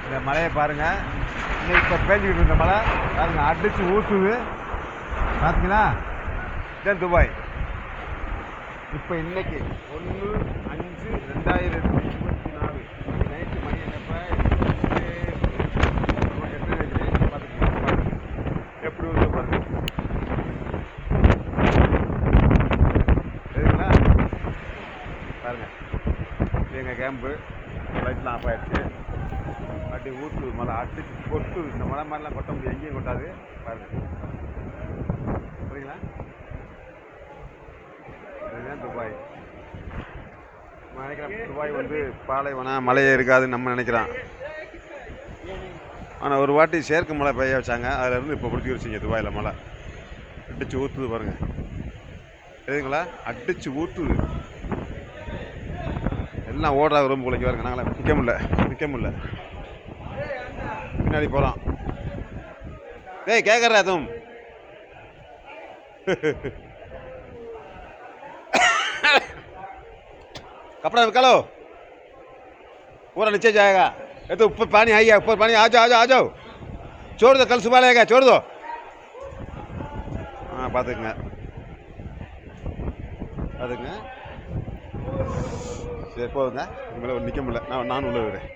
இந்த மழையை பாருங்கள். இன்னைக்கு இப்போ பேஞ்சிக்கிட்டு இருந்த மழை பாருங்க, அடித்து ஊற்றுது. பார்த்தீங்களா? இதுதான் துபாய். இப்போ இன்னைக்கு 1/5/2024 நைட்டு மணி என்னப்போ 8 நினைக்கிறேன். பார்த்துக்கலாம் எப்படி வந்து பாருங்க. சரிங்களா? பாருங்க, எங்கள் கேம்பு லைட்லாம் ஆஃப் ஆகிடுச்சு. அப்படி ஊற்று மழை அடிச்சு கொட்டுது. இந்த மழை மாதிரிலாம் கொட்ட முடியாது, எங்கேயும் கொட்டாது. பாருங்கள், சரிங்களா? இதுதான் துபாய். நம்ம நினைக்கிறேன் துபாய் வந்து பாலைவனம், மழையே இருக்காதுன்னு நம்ம நினைக்கிறோம். ஆனால் ஒரு வாட்டி செயற்கை மழை பெய்ய வச்சாங்க, அதிலேருந்து இப்போ பிடிச்சி வச்சிங்க துபாயில் மழை அடிச்சு ஊற்றுது பாருங்கள். சரிங்களா? அடிச்சு ஊற்றுது. எல்லாம் ஓடுறாங்க ரொம்ப குலைக்கு பாருங்க. நாங்களாம் நிற்க முடியல பின்னாடி போகிறோம். டேய் கேட்குறா तुम कपड़ा निकालो, पूरा नीचे जाएगा। ये तो ऊपर पानी आई है, ऊपर पानी। आ जाओ छोड़ दो, कल सुबह लगेगा, छोड़ दो। हाँ பார்த்துக்குங்க. சரி போதுங்க, இனிமேல் நிற்க முடியல. நானும் உள்ள விடுறேன்.